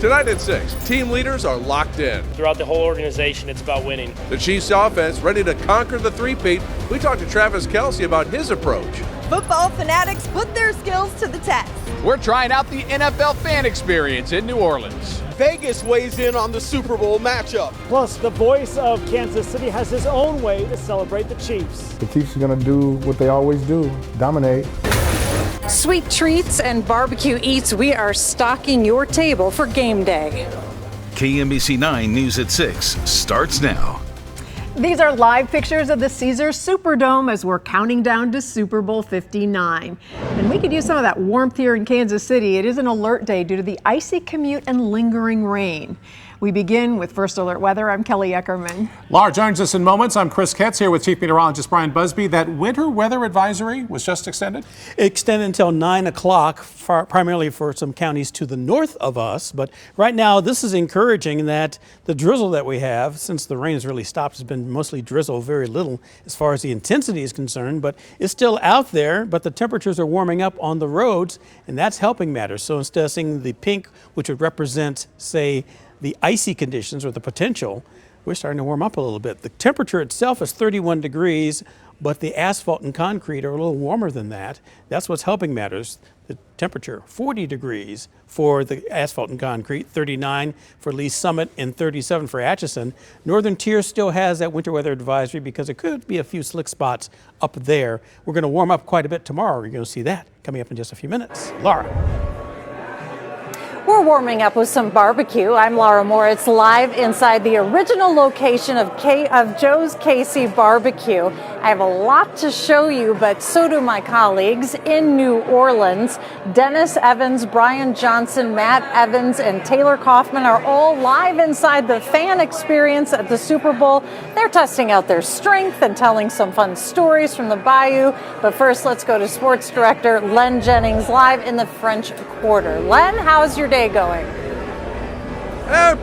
Tonight at 6, team leaders are locked in. Throughout the whole organization, it's about winning. The Chiefs offense ready to conquer the three-peat. We talked to Travis Kelce about his approach. Football fanatics put their skills to the test. We're trying out the NFL fan experience in New Orleans. Vegas weighs in on the Super Bowl matchup. Plus, the voice of Kansas City has his own way to celebrate the Chiefs. The Chiefs are going to do what they always do, dominate. Sweet treats and barbecue eats, we are stocking your table for game day. KMBC9 News at 6 starts now. These are live pictures of the Caesars Superdome as we're counting down to Super Bowl 59. And we could use some of that warmth here in Kansas City. It is an alert day due to the icy commute and lingering rain. We begin with First Alert Weather. I'm Kelly Eckerman. Laura joins us in moments. I'm Chris Ketz here with Chief Meteorologist Brian Busby. That winter weather advisory was just extended? Extended until 9 o'clock, primarily for some counties to the north of us. But right now, this is encouraging that the drizzle that we have, since the rain has really stopped, has been mostly drizzle, very little as far as the intensity is concerned. But it's still out there, but the temperatures are warming up on the roads, and that's helping matters. So instead of seeing the pink, which would represent, say, the icy conditions or the potential, we're starting to warm up a little bit. The temperature itself is 31 degrees, but the asphalt and concrete are a little warmer than that. That's what's helping matters. The temperature, 40 degrees for the asphalt and concrete, 39 for Lee Summit, and 37 for Atchison. Northern Tier still has that winter weather advisory because there could be a few slick spots up there. We're going to warm up quite a bit tomorrow. You're going to see that coming up in just a few minutes. Laura. We're warming up with some barbecue. I'm Laura Moritz, live inside the original location of Joe's KC Barbecue. I have a lot to show you, but so do my colleagues in New Orleans. Dennis Evans, Brian Johnson, Matt Evans, and Taylor Kaufman are all live inside the fan experience at the Super Bowl. They're testing out their strength and telling some fun stories from the Bayou. But first, let's go to sports director Len Jennings live in the French Quarter. Len, how's your day going?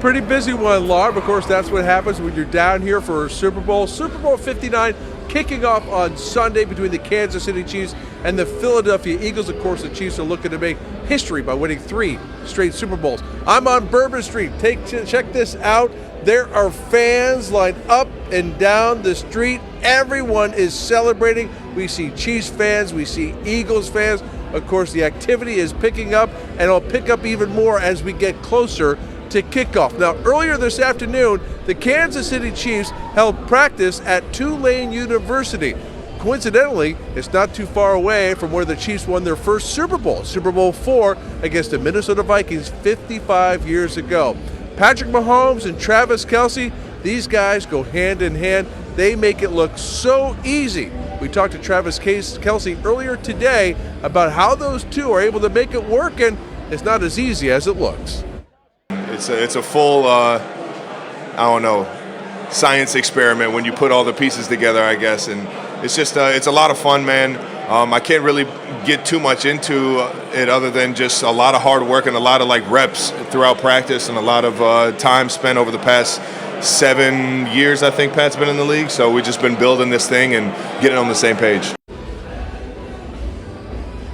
Pretty busy one, Laura. Of course, that's what happens when you're down here for Super Bowl 59 kicking off on Sunday between the Kansas City Chiefs and the Philadelphia Eagles. Of course, the Chiefs are looking to make history by winning 3 straight Super Bowls. I'm on Bourbon Street. Check this out. There are fans lined up and down the street. Everyone is celebrating. We see Chiefs fans. We see Eagles fans. Of course, the activity is picking up, and it'll pick up even more as we get closer to kickoff. Now, earlier this afternoon, the Kansas City Chiefs held practice at Tulane University. Coincidentally, it's not too far away from where the Chiefs won their first Super Bowl, Super Bowl IV, against the Minnesota Vikings 55 years ago. Patrick Mahomes and Travis Kelce, these guys go hand in hand. They make it look so easy. We talked to Travis Kelce earlier today about how those two are able to make it work, and it's not as easy as it looks. It's a full, science experiment when you put all the pieces together, I guess. And it's just, it's a lot of fun, man. I can't really get too much into it other than just a lot of hard work and a lot of reps throughout practice and a lot of time spent over the past 7 years, I think Pat's been in the league. So we've just been building this thing and getting on the same page.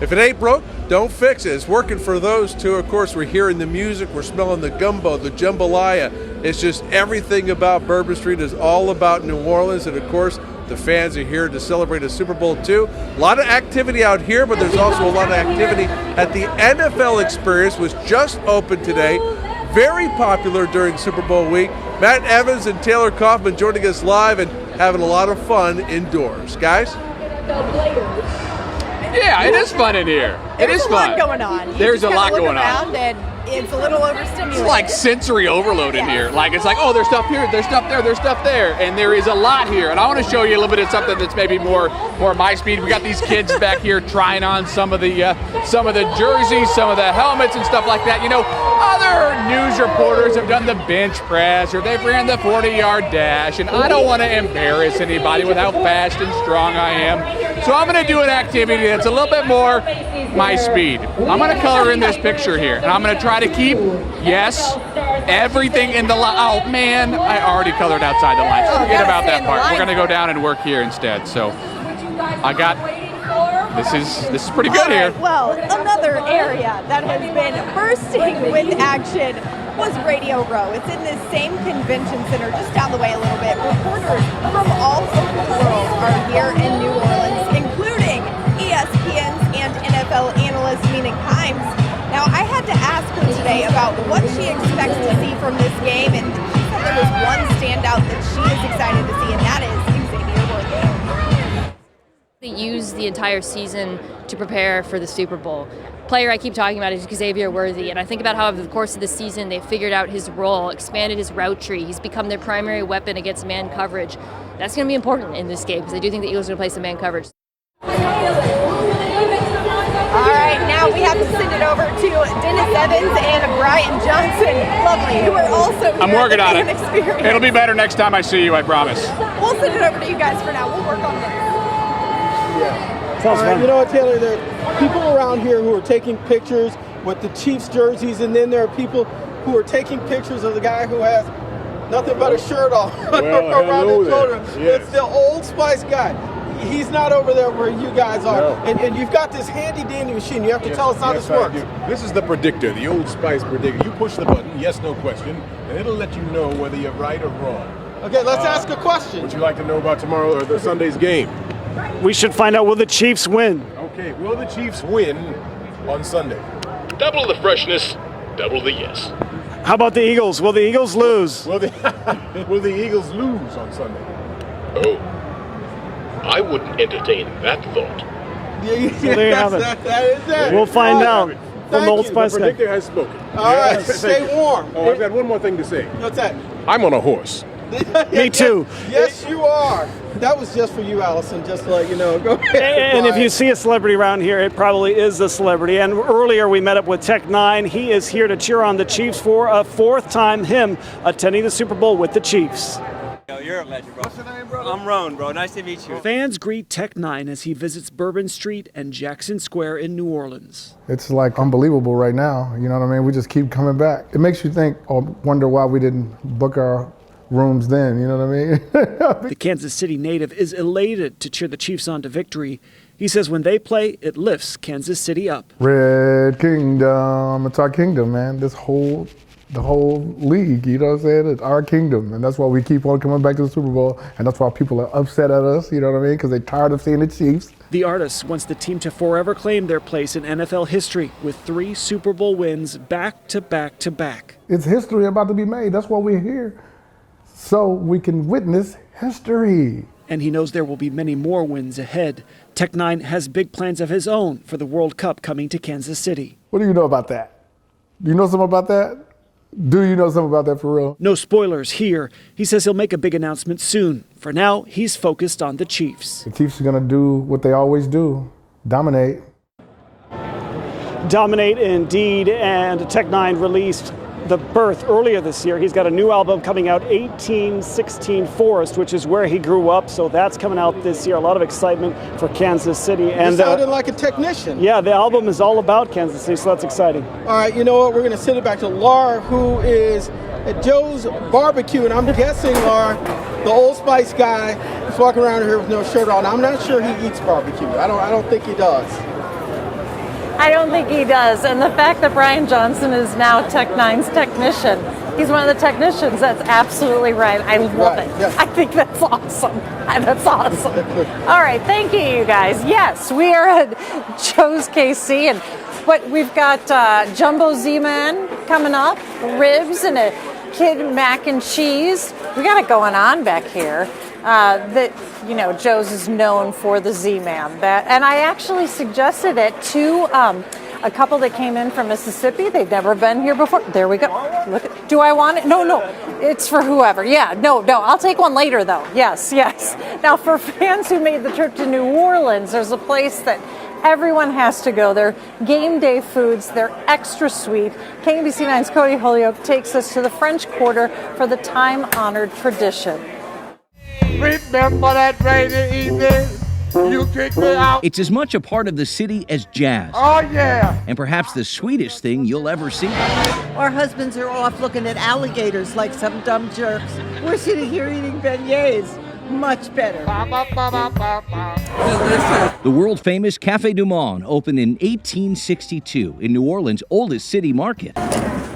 If it ain't broke, don't fix it. It's working for those two. Of course, we're hearing the music. We're smelling the gumbo, the jambalaya. It's just everything about Bourbon Street is all about New Orleans. And, of course, the fans are here to celebrate a Super Bowl II. A lot of activity out here, but there's also a lot of activity at the NFL Experience, which just opened today. Very popular during Super Bowl week. Matt Evans and Taylor Kaufman joining us live and having a lot of fun indoors. Guys? Yeah, it is fun in here. There's a lot going on. There's a lot going on. And it's a little overstimulating. It's like sensory overload in here. Like, it's like, oh, there's stuff here, there's stuff there, there's stuff there. And there is a lot here. And I want to show you a little bit of something that's maybe more my speed. We got these kids back here trying on some of the jerseys, some of the helmets and stuff like that. You know, other news reporters have done the bench press or they've ran the 40-yard dash. And I don't want to embarrass anybody with how fast and strong I am. So I'm going to do an activity that's a little bit more my speed. I'm going to color in this picture here. And I'm going to try to keep, yes, everything in the line. Oh, man, I already colored outside the line. So forget about that part. We're going to go down and work here instead. So I got This is pretty good here. Well, another area that has been bursting with action was Radio Row. It's in this same convention center just down the way a little bit. Reporters from all over the world are here in New Orleans, including ESPN's and NFL analyst Mina Kimes. Now, I had to ask her today about what she expects to see from this game, and she said there was one standout that she is excited to see, and that is Xavier Worthy. They use the entire season to prepare for the Super Bowl. Player I keep talking about is Xavier Worthy, and I think about how over the course of the season they figured out his role, expanded his route tree. He's become their primary weapon against man coverage. That's going to be important in this game because I do think the Eagles are going to play some man coverage. All right, now we have to send it over to Dennis Evans and Brian Johnson, lovely, who are also here I'm working at the on fan it. experience. It'll be better next time I see you, I promise. We'll send it over to you guys for now. We'll work on this. All right, you know what, Taylor? There are people around here who are taking pictures with the Chiefs jerseys, and then there are people who are taking pictures of the guy who has nothing but a shirt on around his shoulder. Yes. It's the Old Spice guy. He's not over there where you guys are. No. And you've got this handy-dandy machine. You have to tell us how this works. This is the predictor, the Old Spice predictor. You push the button, yes, no question, and it'll let you know whether you're right or wrong. Okay, let's ask a question. What you like to know about tomorrow or the Sunday's game? We should find out, will the Chiefs win? Okay, will the Chiefs win on Sunday? Double the freshness, double the yes. How about the Eagles? Will the Eagles lose? Will the Eagles lose on Sunday? Oh, I wouldn't entertain that thought. There you have it. That is it. We'll find out from Old Spice The guy. predictor has spoken. All right, Thank stay you. warm. Oh, I've got one more thing to say. What's that? I'm on a horse. Me too. Yes, you are. That was just for you, Allison, just to let you know. Go ahead. And if you see a celebrity around here, it probably is a celebrity. And earlier we met up with Tech9. He is here to cheer on the Chiefs for a fourth time, him attending the Super Bowl with the Chiefs. You're a legend, bro. What's your name, bro? I'm Roan, bro. Nice to meet you. Fans greet Tech9 as he visits Bourbon Street and Jackson Square in New Orleans. It's like unbelievable right now. You know what I mean? We just keep coming back. It makes you think or wonder why we didn't book our rooms then, you know what I mean? The Kansas City native is elated to cheer the Chiefs on to victory. He says when they play, it lifts Kansas City up. Red Kingdom, it's our kingdom, man. The whole league, you know what I'm saying? It's our kingdom, and that's why we keep on coming back to the Super Bowl, and that's why people are upset at us, you know what I mean? Because they're tired of seeing the Chiefs. The artist wants the team to forever claim their place in NFL history with 3 Super Bowl wins back to back to back. It's history about to be made. That's why we're here, so we can witness history. And he knows there will be many more wins ahead. Tech9 has big plans of his own for the World Cup coming to Kansas City. What do you know about that? Do you know something about that? Do you know something about that for real? No spoilers here. He says he'll make a big announcement soon. For now, he's focused on the Chiefs. The Chiefs are going to do what they always do, dominate. Dominate indeed, and Tech9 released The Birth earlier this year. He's got a new album coming out, 1816 Forest, which is where he grew up, so that's coming out this year. A lot of excitement for Kansas City. And you sounded like a technician. Yeah, the album is all about Kansas City, so that's exciting. All right, you know what? We're going to send it back to Laura, who is at Joe's Barbecue, and I'm guessing, Laura, the Old Spice guy is walking around here with no shirt on. I'm not sure he eats barbecue. I don't think he does. I don't think he does. And the fact that Brian Johnson is now Tech9's technician, he's one of the technicians, that's absolutely right. I love it. Yes. I think that's awesome. That's awesome. All right, thank you guys. Yes, we are at Joe's KC, and what we've got Jumbo Z-Man coming up, ribs and a kid mac and cheese. We got it going on back here. Joe's is known for the Z-Man. And I actually suggested it to a couple that came in from Mississippi. They've never been here before. There we go. Look, do I want it? No. It's for whoever. Yeah, no. I'll take one later, though. Yes. Now, for fans who made the trip to New Orleans, there's a place that everyone has to go. They're game day foods. They're extra sweet. KMBC9's Cody Holyoke takes us to the French Quarter for the time-honored tradition. Remember that rainy evening? You kicked me out. It's as much a part of the city as jazz. Oh, yeah. And perhaps the sweetest thing you'll ever see. Our husbands are off looking at alligators like some dumb jerks. We're sitting here eating beignets. much better. The world famous Café du Monde opened in 1862 in New Orleans' oldest city market.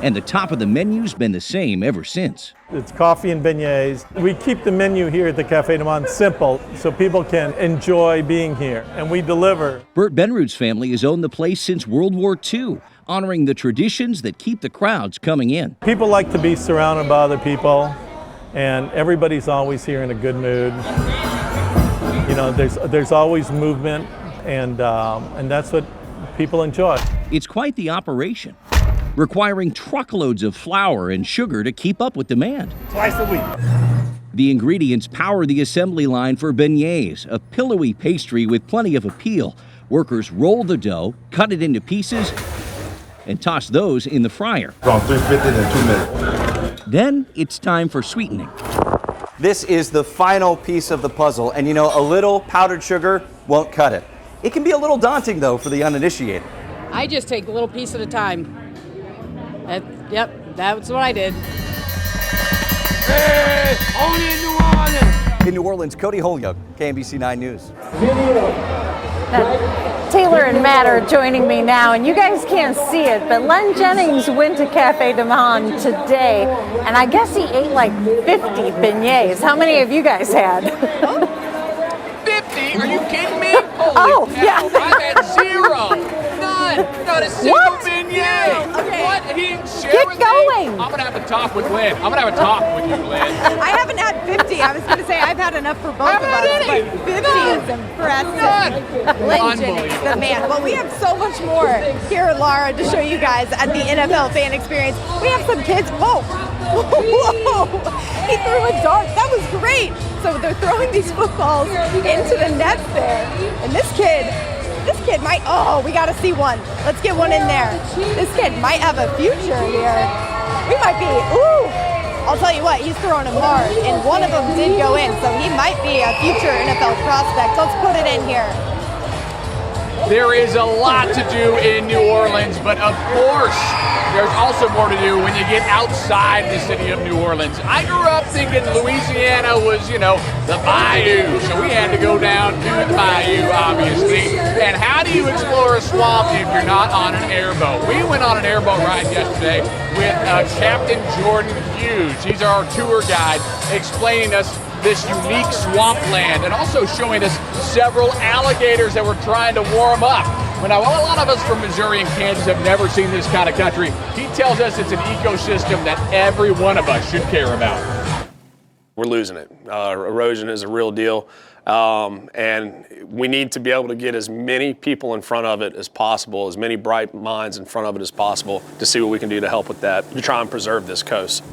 And the top of the menu's been the same ever since. It's coffee and beignets. We keep the menu here at the Café du Monde simple so people can enjoy being here, and we deliver. Bert Benrud's family has owned the place since World War II, honoring the traditions that keep the crowds coming in. People like to be surrounded by other people, and everybody's always here in a good mood. You know, there's always movement, and that's what people enjoy. It's quite the operation, requiring truckloads of flour and sugar to keep up with demand. Twice a week. The ingredients power the assembly line for beignets, a pillowy pastry with plenty of appeal. Workers roll the dough, cut it into pieces, and toss those in the fryer. From 350 in 2 minutes. Then it's time for sweetening. This is the final piece of the puzzle, and you know, a little powdered sugar won't cut it. It can be a little daunting, though, for the uninitiated. I just take a little piece at a time. Yep, that's what I did. Hey, only in New Orleans! In New Orleans, Cody Holyoke, KMBC9 News. Taylor and Matt are joining me now, and you guys can't see it, but Len Jennings went to Café du Monde today, and I guess he ate like 50 beignets. How many have you guys had? 50? Are you kidding me? Holy cow, yeah. I've had 0. None. Not a single What? beignet. Okay. What? He didn't share Get with going. me? I'm going to have a talk with Lynn. I'm going to have a talk with you, Lynn. I haven't had 50. I was going to say I've had enough for both of us, but 50 is impressive. Lynn Jennings, the man. Well, we have so much more here, Laura, to show you guys at the NFL fan experience. We have some kids. Whoa. Whoa. He threw a dart. That was great. So they're throwing these footballs into the nets there. And this kid might, we got to see one. Let's get one in there. This kid might have a future here. We might be, I'll tell you what, he's throwing them hard. And one of them did go in, so he might be a future NFL prospect. Let's put it in here. There is a lot to do in New Orleans, but of course, there's also more to do when you get outside the city of New Orleans. I grew up thinking Louisiana was, the bayou, so we had to go down to the bayou, obviously. And how do you explore a swamp if you're not on an airboat? We went on an airboat ride yesterday with Captain Jordan Hughes. He's our tour guide, explaining us this unique swampland and also showing us several alligators that were trying to warm up. Now, a lot of us from Missouri and Kansas have never seen this kind of country. He tells us it's an ecosystem that every one of us should care about. We're losing it. Erosion is a real deal. And we need to be able to get as many people in front of it as possible, as many bright minds in front of it as possible to see what we can do to help with that, to try and preserve this coast.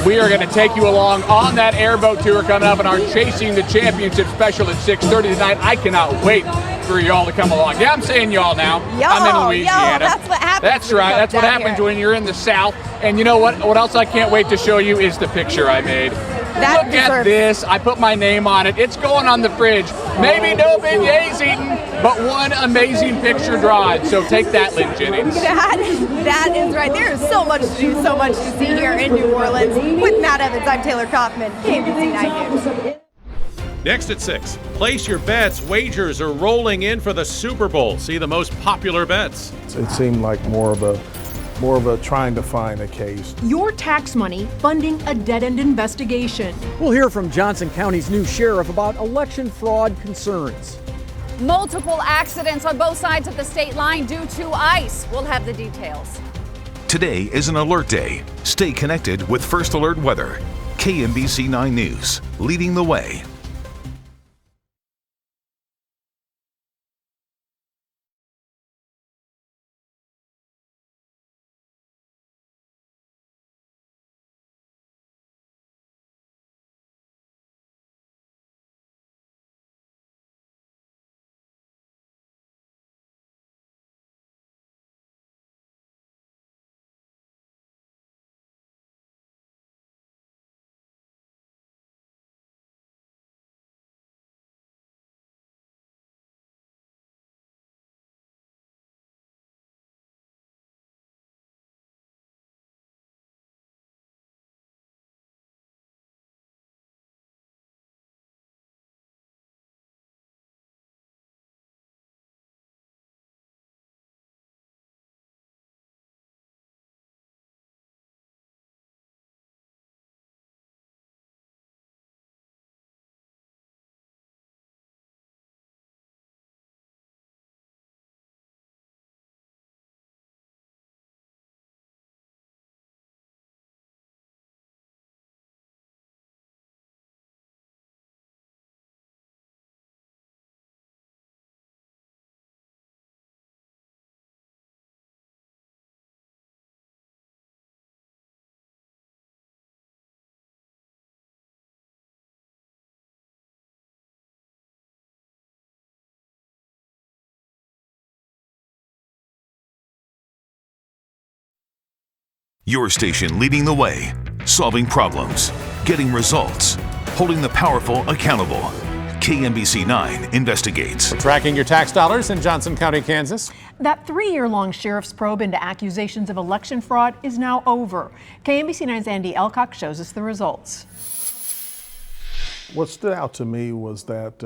We are going to take you along on that airboat tour coming up in our Chasing the Championship special at 6:30 tonight. I cannot wait for y'all to come along. Yeah, I'm saying y'all now. I'm in Louisiana. That's what happens. That's right. That's what happens when you're in the South. And you know what? What else I can't wait to show you is the picture I made. Look at this. I put my name on it. It's going on the fridge. Maybe no beignets eaten, but one amazing picture drawn. So take that, Lynn Jennings. That is right. There is so much to do, so much to see here in New Orleans. With Matt Evans, I'm Taylor Kaufman, KMBC9 News. Next at 6, place your bets. Wagers are rolling in for the Super Bowl. See the most popular bets. It seemed like more of a trying to find a case. Your tax money funding a dead-end investigation. We'll hear from Johnson County's new sheriff about election fraud concerns. Multiple accidents on both sides of the state line due to ice. We'll have the details. Today is an alert day. Stay connected with First Alert Weather. KMBC9 News, leading the way. Your station leading the way, solving problems, getting results, holding the powerful accountable. KMBC9 investigates. Tracking your tax dollars in Johnson County, Kansas. That 3-year-long sheriff's probe into accusations of election fraud is now over. KMBC9's Andy Elcock shows us the results. What stood out to me was that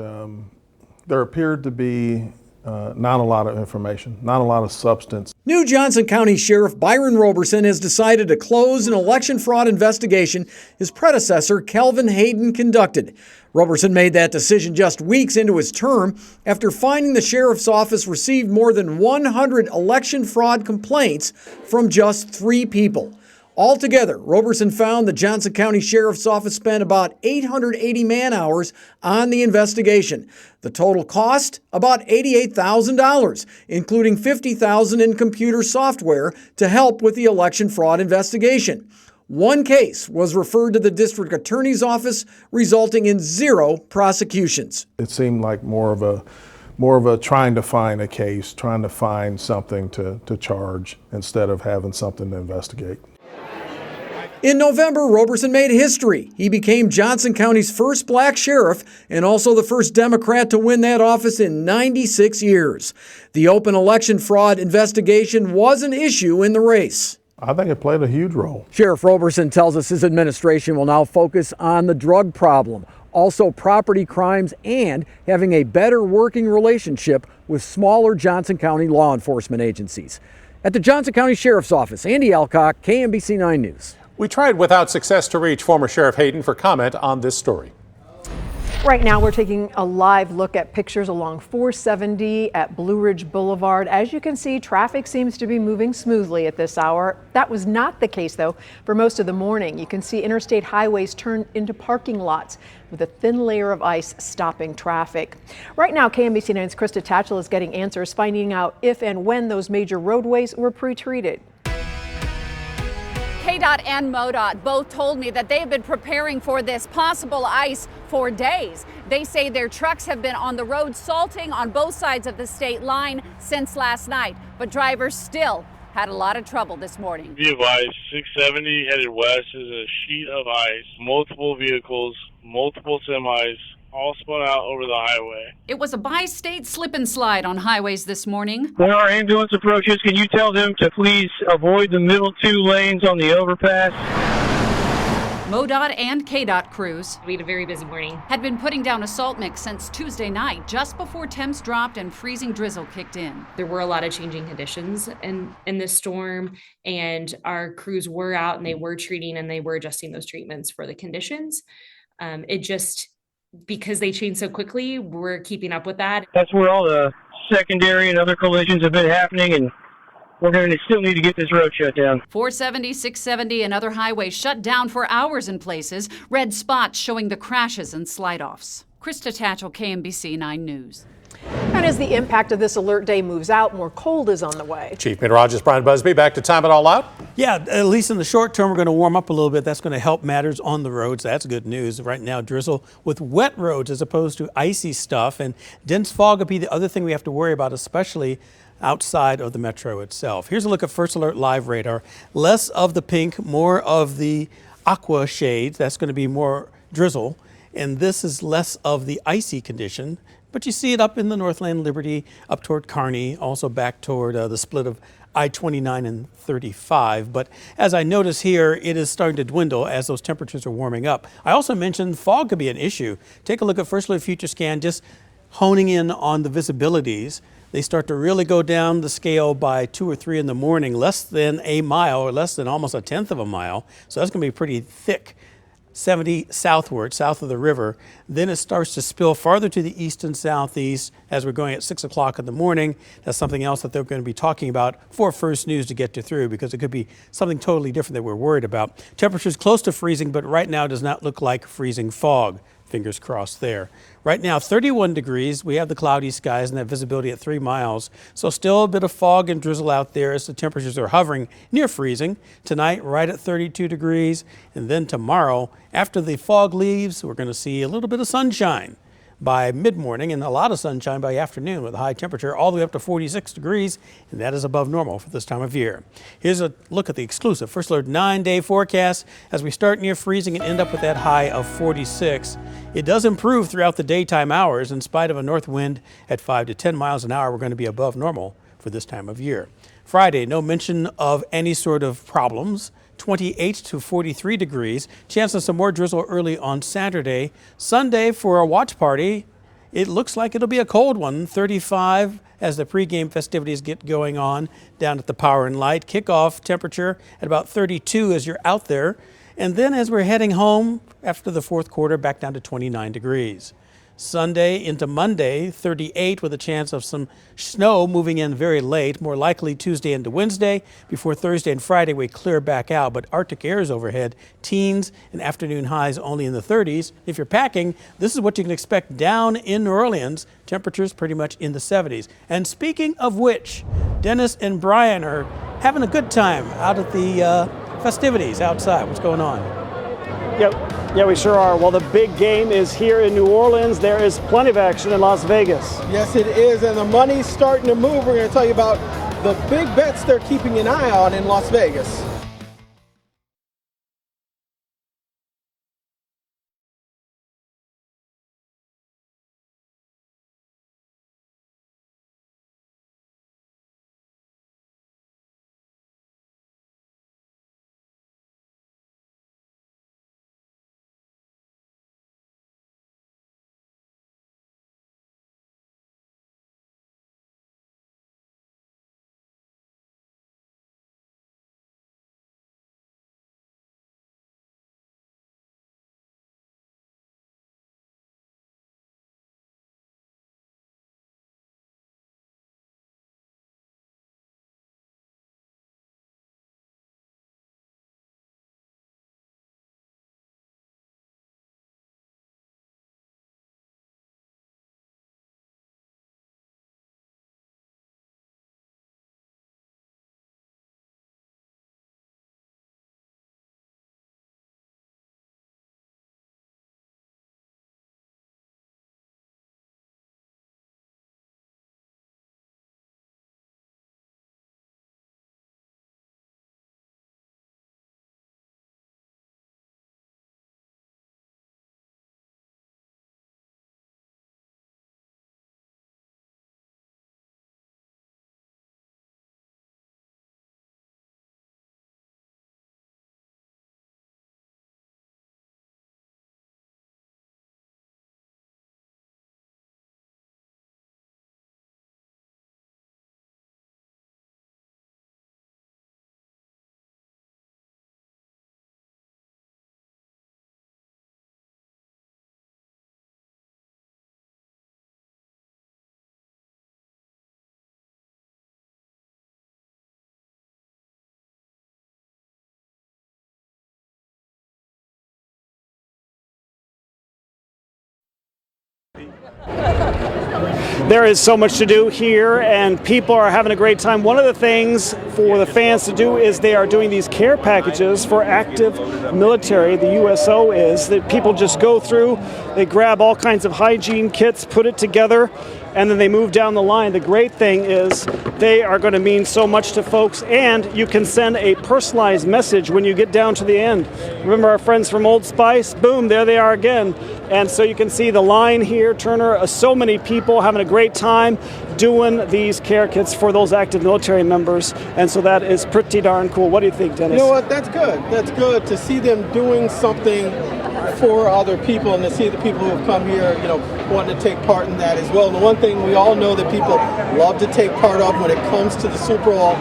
there appeared to be not a lot of information, not a lot of substance. New Johnson County Sheriff Byron Roberson has decided to close an election fraud investigation his predecessor, Kelvin Hayden, conducted. Roberson made that decision just weeks into his term after finding the sheriff's office received more than 100 election fraud complaints from just 3 people. Altogether, Roberson found the Johnson County Sheriff's Office spent about 880 man-hours on the investigation. The total cost? About $88,000, including $50,000 in computer software to help with the election fraud investigation. One case was referred to the district attorney's office, resulting in 0 prosecutions. It seemed like more of a trying to find a case, trying to find something to charge instead of having something to investigate. In November, Roberson made history. He became Johnson County's first black sheriff and also the first Democrat to win that office in 96 years. The open election fraud investigation was an issue in the race. I think it played a huge role. Sheriff Roberson tells us his administration will now focus on the drug problem, also property crimes, and having a better working relationship with smaller Johnson County law enforcement agencies. At the Johnson County Sheriff's Office, Andy Alcock, KMBC9 News. We tried without success to reach former Sheriff Hayden for comment on this story. Right now, we're taking a live look at pictures along 470 at Blue Ridge Boulevard. As you can see, traffic seems to be moving smoothly at this hour. That was not the case, though, for most of the morning. You can see interstate highways turn into parking lots with a thin layer of ice stopping traffic. Right now, KMBC9's Krista Tatchell is getting answers, finding out if and when those major roadways were pre-treated. KDOT and MoDOT both told me that they have been preparing for this possible ice for days. They say their trucks have been on the road salting on both sides of the state line since last night, but drivers still had a lot of trouble this morning. Be advised, 670 headed west is a sheet of ice, multiple vehicles, multiple semis, all spun out over the highway. It was a bi-state slip and slide on highways this morning. When our ambulance approaches, can you tell them to please avoid the middle 2 lanes on the overpass? MoDOT and KDOT crews, we had a very busy morning, had been putting down a salt mix since Tuesday night, just before temps dropped and freezing drizzle kicked in. There were a lot of changing conditions in this storm, and our crews were out and they were treating and they were adjusting those treatments for the conditions. Because they change so quickly, we're keeping up with that. That's where all the secondary and other collisions have been happening, and we're going to still need to get this road shut down. 470, 670, and other highways shut down for hours in places. Red spots showing the crashes and slide-offs. Krista Tatchell, KMBC 9 News. And as the impact of this alert day moves out, more cold is on the way. Chief Meteorologist Brian Busby back to time it all out. Yeah, at least in the short term, we're going to warm up a little bit. That's going to help matters on the roads. That's good news. Right now, drizzle with wet roads as opposed to icy stuff. And dense fog will be the other thing we have to worry about, especially outside of the metro itself. Here's a look at First Alert Live radar. Less of the pink, more of the aqua shades. That's going to be more drizzle. And this is less of the icy condition. But you see it up in the Northland Liberty, up toward Kearney, also back toward the split of I-29 and 35. But as I notice here, it is starting to dwindle as those temperatures are warming up. I also mentioned fog could be an issue. Take a look at First Alert Future Scan, just honing in on the visibilities. They start to really go down the scale by 2 or 3 in the morning, less than a mile or less than almost 1/10 of a mile. So that's going to be pretty thick. 70 southward, south of the river. Then it starts to spill farther to the east and southeast as we're going at 6 o'clock in the morning. That's something else that they're going to be talking about for First News to get you through, because it could be something totally different that we're worried about. Temperatures close to freezing, but right now does not look like freezing fog. Fingers crossed there. Right now, 31 degrees. We have the cloudy skies and that visibility at 3 miles. So still a bit of fog and drizzle out there as the temperatures are hovering near freezing. Tonight, right at 32 degrees. And then tomorrow, after the fog leaves, we're going to see a little bit of sunshine. by mid-morning and a lot of sunshine by afternoon with a high temperature all the way up to 46 degrees, and that is above normal for this time of year. Here's a look at the exclusive First Alert 9-day forecast as we start near freezing and end up with that high of 46. It does improve throughout the daytime hours. In spite of a north wind at 5 to 10 miles an hour, we're going to be above normal for this time of year. Friday, no mention of any sort of problems. 28 to 43 degrees. Chance of some more drizzle early on Saturday. Sunday for a watch party, it looks like it'll be a cold one. 35 as the pregame festivities get going on down at the Power and Light. Kickoff temperature at about 32 as you're out there. And then as we're heading home after the fourth quarter, back down to 29 degrees. Sunday into Monday, 38 with a chance of some snow moving in very late, more likely Tuesday into Wednesday. Before Thursday and Friday, we clear back out, but Arctic air is overhead. Teens and afternoon highs only in the 30s. If you're packing, this is what you can expect down in New Orleans. Temperatures pretty much in the 70s. And speaking of which, Dennis and Brian are having a good time out at the festivities outside. What's going on? Yeah, we sure are. Well, the big game is here in New Orleans. There is plenty of action in Las Vegas. Yes, it is, and the money's starting to move. We're going to tell you about the big bets they're keeping an eye on in Las Vegas. There is so much to do here, and people are having a great time. One of the things for the fans to do is they are doing these care packages for active military. The USO is that people just go through, they grab all kinds of hygiene kits, put it together, and then they move down the line. The great thing is they are going to mean so much to folks, and you can send a personalized message when you get down to the end. Remember our friends from Old Spice? Boom, there they are again. And so you can see the line here, Turner, so many people having a great time doing these care kits for those active military members. And so that is pretty darn cool. What do you think, Dennis? You know what? That's good. That's good to see them doing something for other people and to see the people who have come here, wanting to take part in that as well. And the one thing we all know that people love to take part of when it comes to the Super Bowl,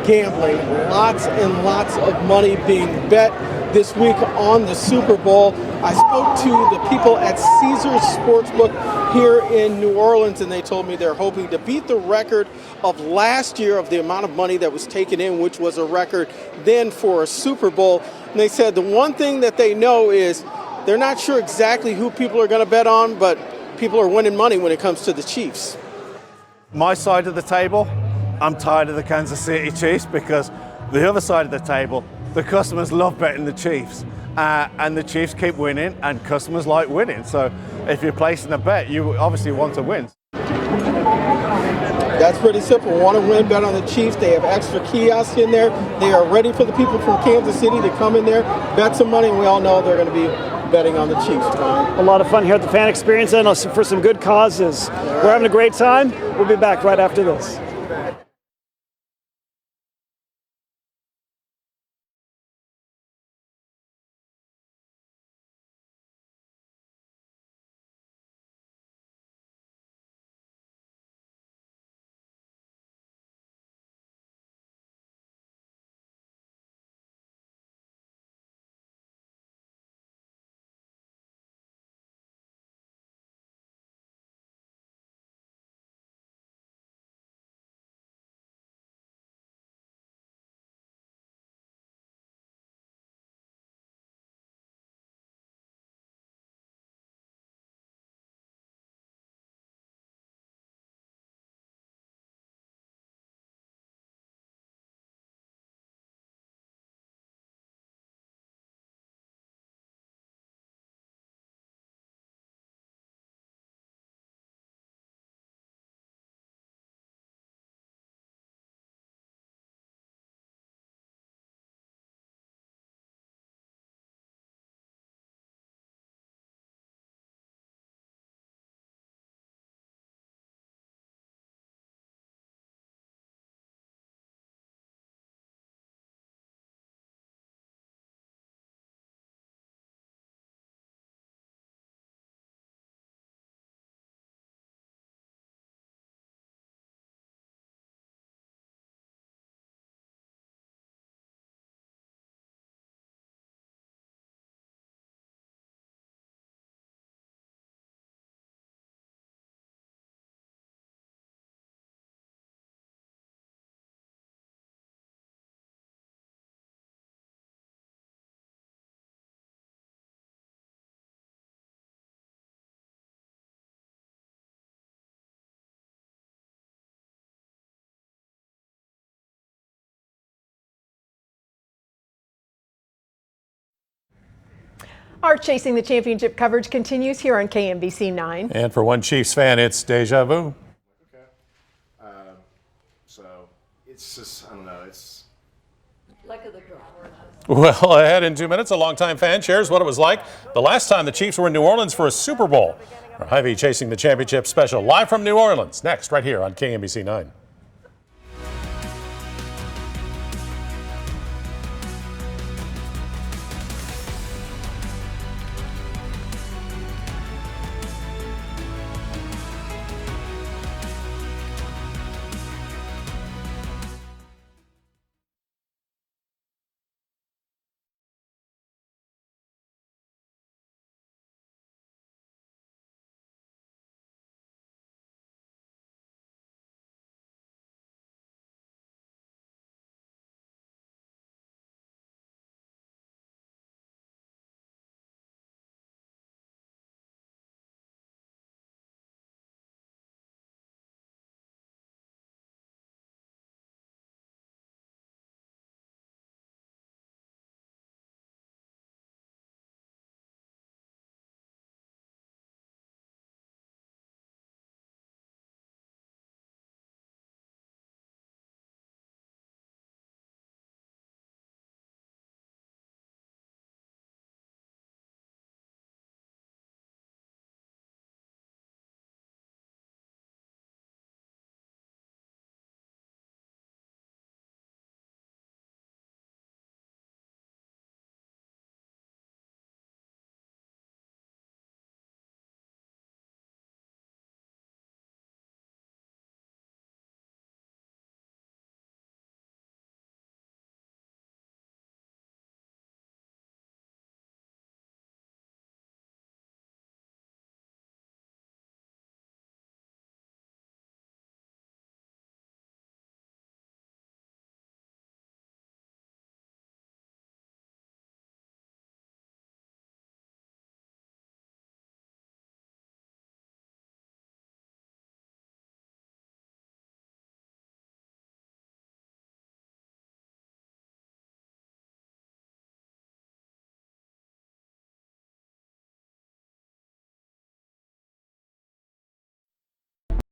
gambling. Lots and lots of money being bet this week on the Super Bowl. I spoke to the people at Caesars Sportsbook here in New Orleans, and they told me they're hoping to beat the record of last year of the amount of money that was taken in, which was a record then for a Super Bowl. And they said the one thing that they know is they're not sure exactly who people are going to bet on, but people are winning money when it comes to the Chiefs. My side of the table, I'm tired of the Kansas City Chiefs because the other side of the table, the customers love betting the Chiefs, and the Chiefs keep winning, and customers like winning. So if you're placing a bet, you obviously want to win. That's pretty simple. Want to win, bet on the Chiefs. They have extra kiosks in there. They are ready for the people from Kansas City to come in there, bet some money, and we all know they're going to be betting on the Chiefs. A lot of fun here at the Fan Experience and for some good causes. We're having a great time. We'll be back right after this. Our Chasing the Championship coverage continues here on KMBC9. And for one Chiefs fan, it's deja vu. So it's just, I don't know, it's... Luck of the draw. Well, ahead in 2 minutes, a longtime fan shares what it was like the last time the Chiefs were in New Orleans for a Super Bowl. Our Hy-Vee Chasing the Championship special live from New Orleans. Next, right here on KMBC9.